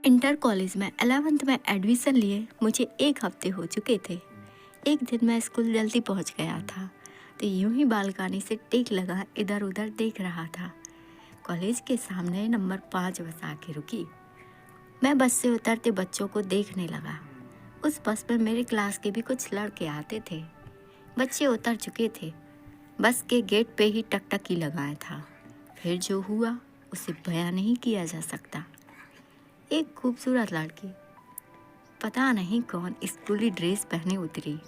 Inter college में 11th में admission लिए मुझे 1 हफ्ते हो चुके थे। एक दिन मैं स्कूल जल्दी पहुंच गया था, तो यूं ही बालकनी से टेक लगा इधर उधर देख रहा था। कॉलेज के सामने नंबर 5 बस आके रुकी। मैं बस से उतरते बच्चों को देखने लगा। उस बस में मेरे क्लास के भी कुछ लड़के आते थे। बच्चे उतर चुके थे। बस के गेट पे ही टकटकी लगाया था। फिर जो हुआ उसे बयां नहीं किया जा सकता। एक खूबसूरत लड़की, पता नहीं कौन, स्कूली ड्रेस पहने उतरी।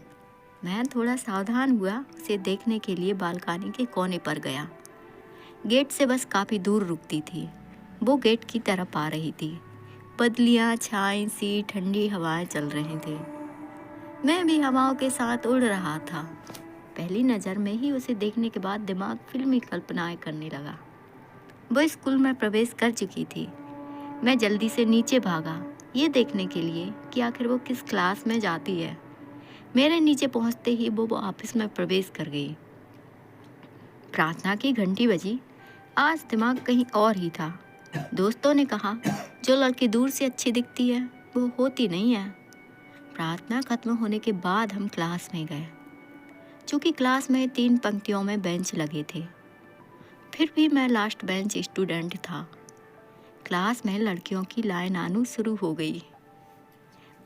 मैं थोड़ा सावधान हुआ, उसे देखने के लिए बालकनी के कोने पर गया। गेट से बस काफ़ी दूर रुकती थी। वो गेट की तरफ आ रही थी। बदलियाँ छाई सी ठंडी हवाएं चल रही थी। मैं भी हवाओं के साथ उड़ रहा था। पहली नज़र में ही उसे देखने के बाद दिमाग फिल्मी कल्पनाएं करने लगा। वो स्कूल में प्रवेश कर चुकी थी। मैं जल्दी से नीचे भागा, ये देखने के लिए कि आखिर वो किस क्लास में जाती है। मेरे नीचे पहुंचते ही वो ऑफिस में प्रवेश कर गई। प्रार्थना की घंटी बजी। आज दिमाग कहीं और ही था। दोस्तों ने कहा, जो लड़की दूर से अच्छी दिखती है वो होती नहीं है। प्रार्थना खत्म होने के बाद हम क्लास में गए। चूँकि क्लास में 3 पंक्तियों में बेंच लगे थे, फिर भी मैं लास्ट बेंच स्टूडेंट था। क्लास में लड़कियों की लाइन आनी शुरू हो गई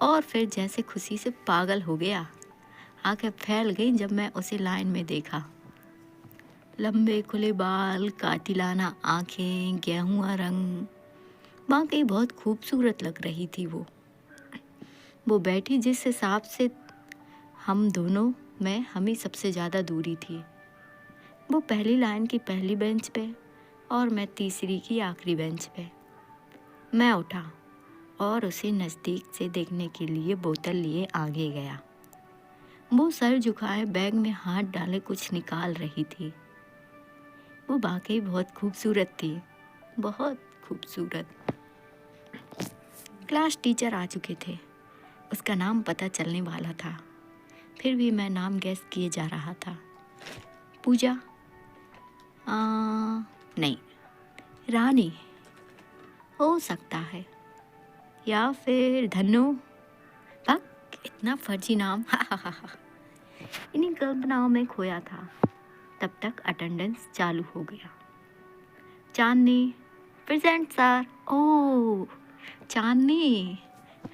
और फिर जैसे खुशी से पागल हो गया। आंखें फैल गईं जब मैं उसे लाइन में देखा। लंबे खुले बाल, कातिलाना आंखें, गेहुआ रंग, वाकई बहुत खूबसूरत लग रही थी वो बैठी जिस हिसाब से हम दोनों में हमें सबसे ज़्यादा दूरी थी। वो पहली लाइन की पहली बेंच पे और मैं तीसरी की आखिरी बेंच पे। मैं उठा और उसे नज़दीक से देखने के लिए बोतल लिए आगे गया। वो सर झुकाए बैग में हाथ डाले कुछ निकाल रही थी। वो वाकई बहुत खूबसूरत थी, बहुत खूबसूरत। क्लास टीचर आ चुके थे। उसका नाम पता चलने वाला था, फिर भी मैं नाम गैस किए जा रहा था। पूजा? नहीं। रानी हो सकता है, या फिर धनु। पक, इतना फर्जी नाम। इन्हीं कल्पनाओं में खोया था। तब तक अटेंडेंस चालू हो गया। चांदनी, प्रेजेंट सर। ओह, चांदनी,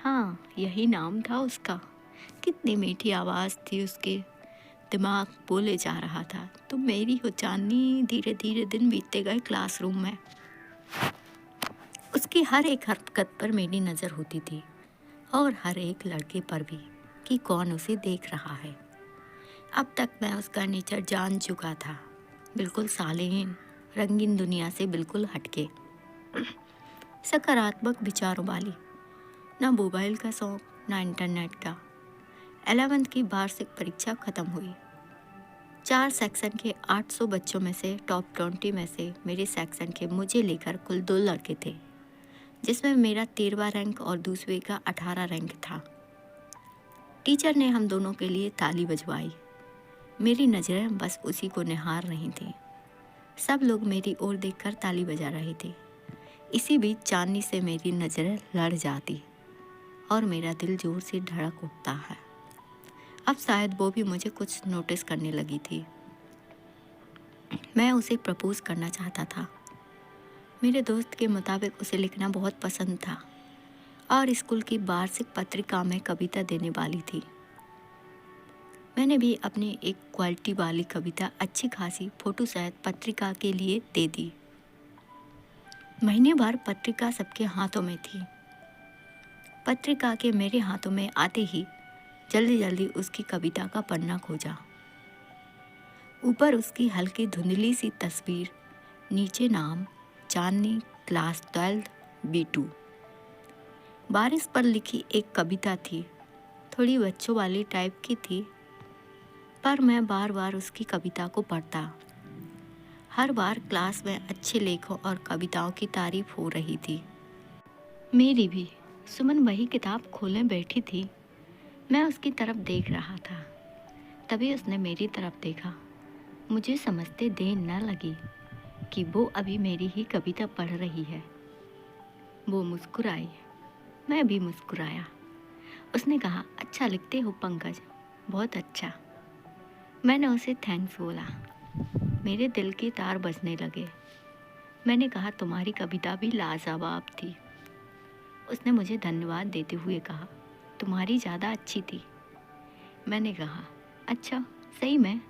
हाँ यही नाम था उसका। कितनी मीठी आवाज़ थी उसके। दिमाग बोले जा रहा था, तुम मेरी हो चांदनी। धीरे धीरे दिन बीतते गए क्लासरूम में। उसकी हर एक हरकत पर मेरी नज़र होती थी और हर एक लड़के पर भी, कि कौन उसे देख रहा है। अब तक मैं उसका नेचर जान चुका था। बिल्कुल सालीन, रंगीन दुनिया से बिल्कुल हटके, सकारात्मक विचारों वाली। ना मोबाइल का शौक, ना इंटरनेट का। 11th की वार्षिक परीक्षा खत्म हुई। 4 सेक्शन के 800 बच्चों में से टॉप 20 में से मेरे सेक्शन के मुझे लेकर कुल 2 लड़के थे, जिसमें मेरा 13वां रैंक और दूसरे का 18 रैंक था। टीचर ने हम दोनों के लिए ताली बजवाई। मेरी नज़रें बस उसी को निहार रही थीं। सब लोग मेरी ओर देखकर ताली बजा रहे थे। इसी बीच चांदनी से मेरी नज़रें लड़ जाती और मेरा दिल जोर से धड़क उठता है। अब शायद वो भी मुझे कुछ नोटिस करने लगी थी। मैं उसे प्रपोज करना चाहता था। मेरे दोस्त के मुताबिक उसे लिखना बहुत पसंद था और स्कूल की वार्षिक पत्रिका में कविता देने वाली थी। मैंने भी अपनी एक क्वालिटी वाली कविता अच्छी खासी फोटो सहित पत्रिका के लिए दे दी। महीने भर पत्रिका सबके हाथों में थी। पत्रिका के मेरे हाथों में आते ही जल्दी जल्दी उसकी कविता का पन्ना खोजा। ऊपर उसकी हल्की धुंधली सी तस्वीर, नीचे नाम चांदनी, क्लास 12 B2। बारिश पर लिखी एक कविता थी, थोड़ी बच्चों वाली टाइप की थी, पर मैं बार बार उसकी कविता को पढ़ता। हर बार क्लास में अच्छे लेखों और कविताओं की तारीफ हो रही थी। मेरी भी। सुमन वही किताब खोले बैठी थी। मैं उसकी तरफ देख रहा था। तभी उसने मेरी तरफ देखा। मुझे समझते देर न लगी कि वो अभी मेरी ही कविता पढ़ रही है। वो मुस्कुराई। मैं भी मुस्कुराया। उसने कहा, अच्छा लिखते हो पंकज, बहुत अच्छा। मैंने उसे थैंक्स बोला। मेरे दिल के तार बजने लगे। मैंने कहा, तुम्हारी कविता भी लाजवाब थी। उसने मुझे धन्यवाद देते हुए कहा, तुम्हारी ज़्यादा अच्छी थी। मैंने कहा, अच्छा, सही में?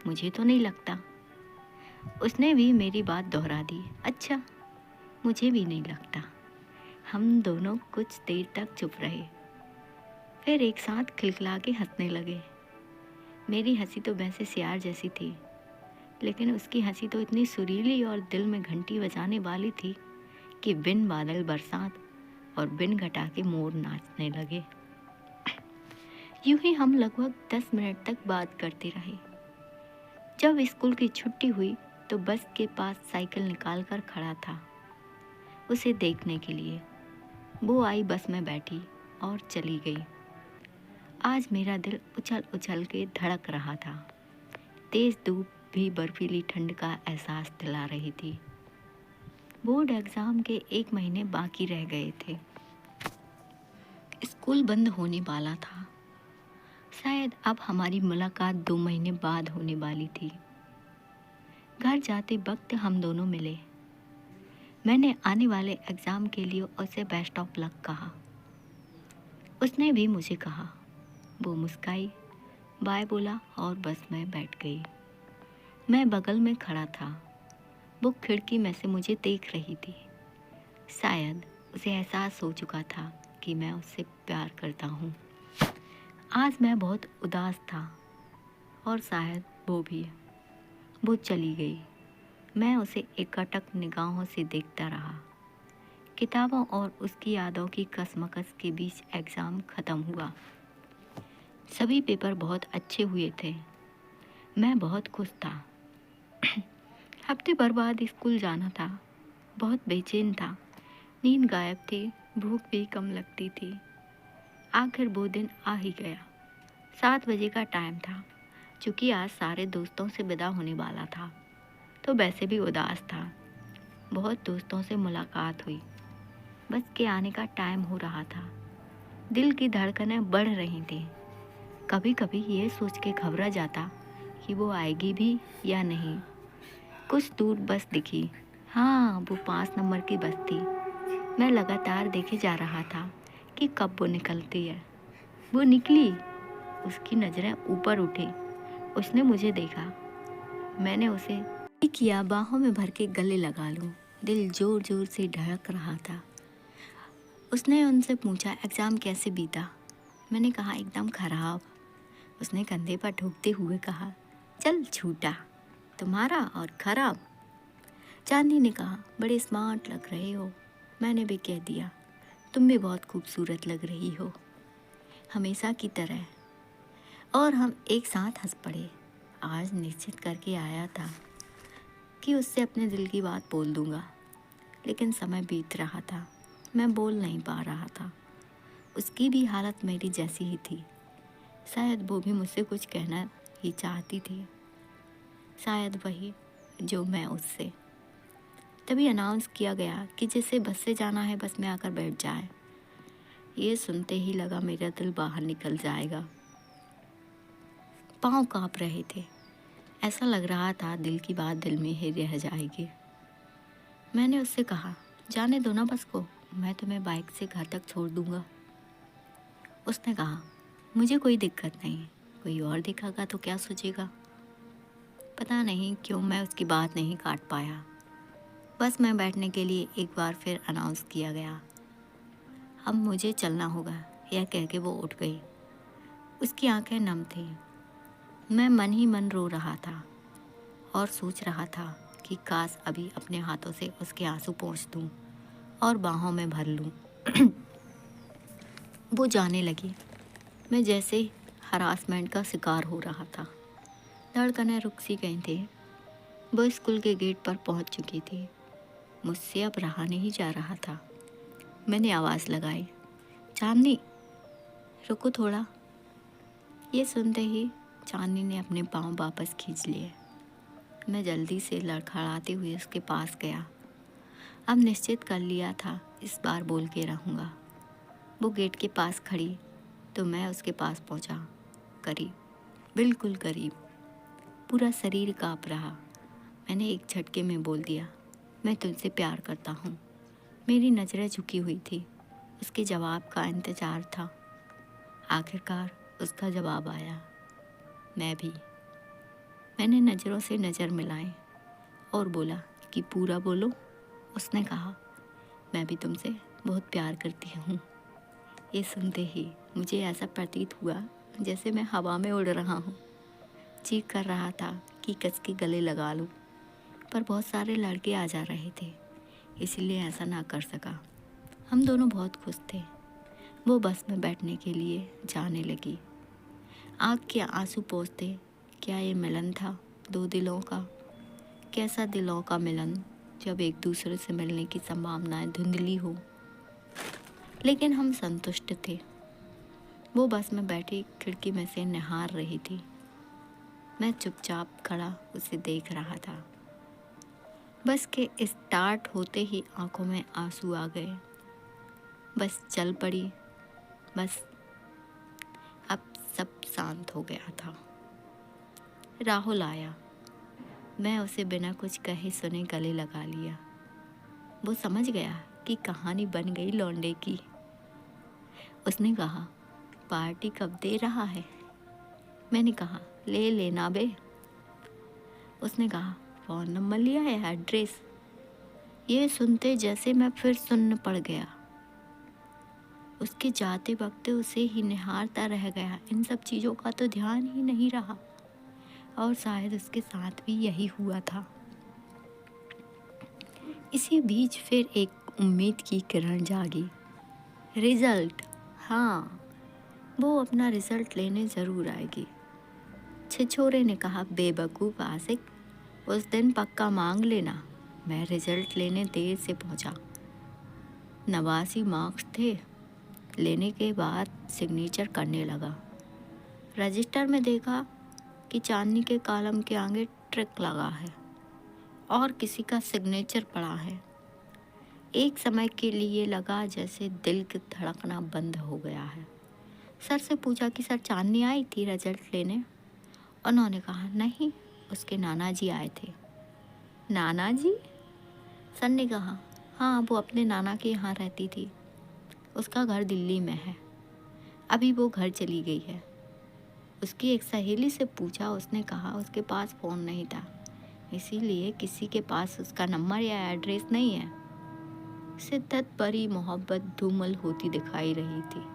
मुझे तो नहीं लगता। उसने भी मेरी बात दोहरा दी, अच्छा, मुझे भी नहीं लगता। हम दोनों कुछ देर तक चुप रहे, फिर एक साथ खिलखिला के हंसने लगे। मेरी हंसी तो वैसे सियार जैसी थी, लेकिन उसकी हंसी तो इतनी सुरीली और दिल में घंटी बजाने वाली थी कि बिन बादल बरसात और बिन घटा के मोर नाचने लगे। यूं ही हम लगभग 10 मिनट तक बात करते रहे। जब स्कूल की छुट्टी हुई तो बस के पास साइकिल निकाल कर खड़ा था उसे देखने के लिए। वो आई, बस में बैठी और चली गई। आज मेरा दिल उछल उछल के धड़क रहा था। तेज धूप भी बर्फीली ठंड का एहसास दिला रही थी। बोर्ड एग्जाम के 1 महीने बाकी रह गए थे। स्कूल बंद होने वाला था। शायद अब हमारी मुलाकात 2 महीने बाद होने वाली थी। घर जाते वक्त हम दोनों मिले। मैंने आने वाले एग्ज़ाम के लिए उसे बेस्ट ऑफ लक कहा। उसने भी मुझे कहा। वो मुस्काई, बाय बोला और बस में बैठ गई। मैं बगल में खड़ा था। वो खिड़की में से मुझे देख रही थी। शायद उसे एहसास हो चुका था कि मैं उससे प्यार करता हूँ। आज मैं बहुत उदास था और शायद वो भी। वो चली गई। मैं उसे एकटक निगाहों से देखता रहा। किताबों और उसकी यादों की कसमकस के बीच एग्ज़ाम ख़त्म हुआ। सभी पेपर बहुत अच्छे हुए थे। मैं बहुत खुश था। हफ्ते भर बाद स्कूल जाना था। बहुत बेचैन था। नींद गायब थी, भूख भी कम लगती थी। आखिर वो दिन आ ही गया। 7 बजे का टाइम था। चूँकि आज सारे दोस्तों से विदा होने वाला था तो वैसे भी उदास था। बहुत दोस्तों से मुलाकात हुई। बस के आने का टाइम हो रहा था। दिल की धड़कनें बढ़ रही थी। कभी कभी ये सोच के घबरा जाता कि वो आएगी भी या नहीं। कुछ दूर बस दिखी। हाँ, वो 5 नंबर की बस थी। मैं लगातार देखे जा रहा था कि कब वो निकलती है। वो निकली। उसकी नज़रें ऊपर उठी। उसने मुझे देखा। मैंने उसे किया, बाहों में भर के गले लगा लूं। दिल जोर जोर से धड़क रहा था। उसने उनसे पूछा, एग्ज़ाम कैसे बीता? मैंने कहा, एकदम खराब। उसने कंधे पर ठोकते हुए कहा, चल झूठा, तुम्हारा और खराब। चांदनी ने कहा, बड़े स्मार्ट लग रहे हो। मैंने भी कह दिया, तुम भी बहुत खूबसूरत लग रही हो, हमेशा की तरह। और हम एक साथ हंस पड़े। आज निश्चित करके आया था कि उससे अपने दिल की बात बोल दूंगा, लेकिन समय बीत रहा था। मैं बोल नहीं पा रहा था। उसकी भी हालत मेरी जैसी ही थी। शायद वो भी मुझसे कुछ कहना ही चाहती थी, शायद वही जो मैं उससे। तभी अनाउंस किया गया कि जिसे बस से जाना है बस में आकर बैठ जाए। ये सुनते ही लगा मेरा दिल बाहर निकल जाएगा। पाँव काँप रहे थे। ऐसा लग रहा था दिल की बात दिल में ही रह जाएगी। मैंने उससे कहा, जाने दो ना बस को, मैं तुम्हें बाइक से घर तक छोड़ दूंगा। उसने कहा, मुझे कोई दिक्कत नहीं, कोई और दिखेगा तो क्या सोचेगा। पता नहीं क्यों मैं उसकी बात नहीं काट पाया। बस में बैठने के लिए एक बार फिर अनाउंस किया गया। अब मुझे चलना होगा, यह कह के वो उठ गई। उसकी आंखें नम थीं। मैं मन ही मन रो रहा था और सोच रहा था कि काश अभी अपने हाथों से उसके आंसू पोंछ दूं और बाहों में भर लूं। वो जाने लगी। मैं जैसे हरासमेंट का शिकार हो रहा था। धड़कनें रुक सी गई थी। वो स्कूल के गेट पर पहुंच चुकी थी। मुझसे अब रहा नहीं जा रहा था। मैंने आवाज़ लगाई, चांदनी, रुको थोड़ा। ये सुनते ही चांदनी ने अपने पाँव वापस खींच लिए। मैं जल्दी से लड़खड़ाते हुए उसके पास गया। अब निश्चित कर लिया था, इस बार बोल के रहूँगा। वो गेट के पास खड़ी तो मैं उसके पास पहुंचा। करीब, बिल्कुल करीब। पूरा शरीर काँप रहा। मैंने एक झटके में बोल दिया, मैं तुमसे प्यार करता हूँ। मेरी नज़रें झुकी हुई थी। उसके जवाब का इंतज़ार था। आखिरकार उसका जवाब आया, मैं भी। मैंने नज़रों से नज़र मिलाई और बोला कि पूरा बोलो। उसने कहा, मैं भी तुमसे बहुत प्यार करती हूँ। ये सुनते ही मुझे ऐसा प्रतीत हुआ जैसे मैं हवा में उड़ रहा हूँ। जी कर रहा था कि कस के गले लगा लूँ, पर बहुत सारे लड़के आ जा रहे थे, इसलिए ऐसा ना कर सका। हम दोनों बहुत खुश थे। वो बस में बैठने के लिए जाने लगी। आँख के आंसू पोंछते, क्या ये मिलन था दो दिलों का? कैसा दिलों का मिलन जब एक दूसरे से मिलने की संभावनाएं धुंधली हो। लेकिन हम संतुष्ट थे। वो बस में बैठी खिड़की में से निहार रही थी। मैं चुपचाप खड़ा उसे देख रहा था। बस के स्टार्ट होते ही आंखों में आंसू आ गए। बस चल पड़ी। बस अब सब शांत हो गया था। राहुल आया। मैं उसे बिना कुछ कहे सुने गले लगा लिया। वो समझ गया कि कहानी बन गई लौंडे की। उसने कहा, पार्टी कब दे रहा है? मैंने कहा, ले लेना बे। उसने कहा, फ़ोन नंबर लिया है, एड्रेस? ये सुनते जैसे मैं फिर सुन्न पड़ गया। उसके जाते वक्त उसे ही निहारता रह गया। इन सब चीज़ों का तो ध्यान ही नहीं रहा, और शायद उसके साथ भी यही हुआ था। इसी बीच फिर एक उम्मीद की किरण जागी। रिजल्ट, हाँ, वो अपना रिजल्ट लेने ज़रूर आएगी। छिछोरे ने कहा, बेवकूफ़ आशिक, उस दिन पक्का मांग लेना। मैं रिजल्ट लेने देर से पहुंचा। 89 मार्क्स थे। लेने के बाद सिग्नेचर करने लगा। रजिस्टर में देखा कि चांदनी के कॉलम के आगे ट्रिक लगा है और किसी का सिग्नेचर पड़ा है। एक समय के लिए लगा जैसे दिल की धड़कना बंद हो गया है। सर से पूछा कि सर, चांदनी आई थी रिजल्ट लेने? उन्होंने कहा, नहीं, उसके नाना जी आए थे। नाना जी? सर ने कहा, हाँ, वो अपने नाना के यहाँ रहती थी। उसका घर दिल्ली में है। अभी वो घर चली गई है। उसकी एक सहेली से पूछा, उसने कहा उसके पास फ़ोन नहीं था, इसीलिए किसी के पास उसका नंबर या एड्रेस नहीं है। शिद्दत भरी मोहब्बत धूमल होती दिखाई रही थी।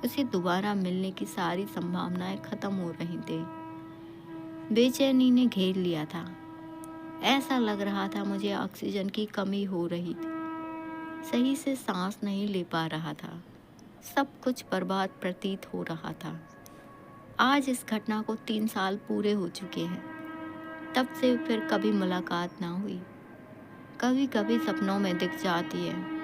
उसे दोबारा मिलने की सारी संभावनाएं खत्म हो रही थी। बेचैनी ने घेर लिया था। ऐसा लग रहा था मुझे ऑक्सीजन की कमी हो रही थी। सही से सांस नहीं ले पा रहा था। सब कुछ बर्बाद प्रतीत हो रहा था। आज इस घटना को 3 साल पूरे हो चुके हैं। तब से फिर कभी मुलाकात ना हुई। कभी कभी सपनों में दिख जाती है।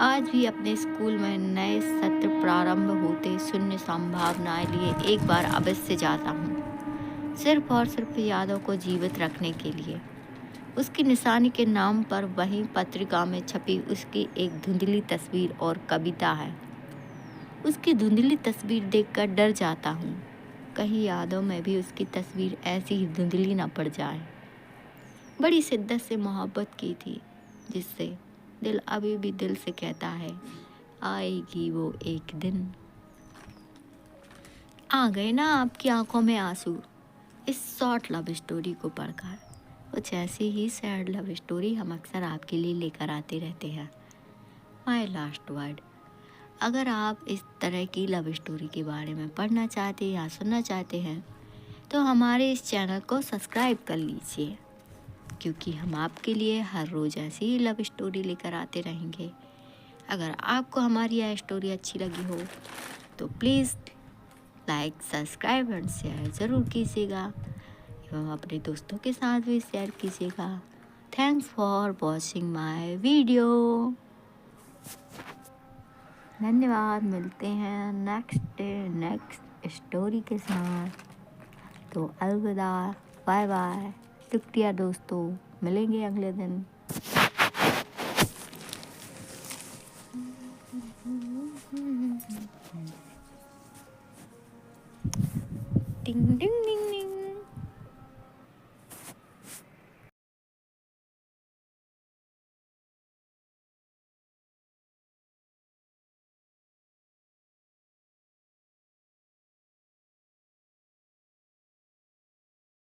आज भी अपने स्कूल में नए सत्र प्रारंभ होते शून्य संभावनाएं लिए एक बार अवश्य जाता हूँ, सिर्फ और सिर्फ यादों को जीवित रखने के लिए। उसकी निशानी के नाम पर वहीं पत्रिका में छपी उसकी एक धुंधली तस्वीर और कविता है। उसकी धुंधली तस्वीर देखकर डर जाता हूँ, कहीं यादों में भी उसकी तस्वीर ऐसी ही धुंधली ना पड़ जाए। बड़ी शिद्दत से मोहब्बत की थी, जिससे दिल अभी भी दिल से कहता है, आएगी वो एक दिन। आ गए ना आपकी आंखों में आंसू इस शॉर्ट लव स्टोरी को पढ़कर। कुछ ऐसी ही सैड लव स्टोरी हम अक्सर आपके लिए लेकर आते रहते हैं। माय लास्ट वर्ड, अगर आप इस तरह की लव स्टोरी के बारे में पढ़ना चाहते या सुनना चाहते हैं तो हमारे इस चैनल को सब्सक्राइब कर लीजिए, क्योंकि हम आपके लिए हर रोज़ ऐसी ही लव स्टोरी लेकर आते रहेंगे। अगर आपको हमारी यह स्टोरी अच्छी लगी हो तो please like, subscribe and share ज़रूर कीजिएगा, एवं अपने दोस्तों के साथ भी शेयर कीजिएगा। Thanks for watching my video. धन्यवाद। मिलते हैं नेक्स्ट स्टोरी के साथ। तो अलविदा, बाय बाय, शुक्रिया दोस्तों, मिलेंगे अगले दिन। टिंग टिंग टिंग।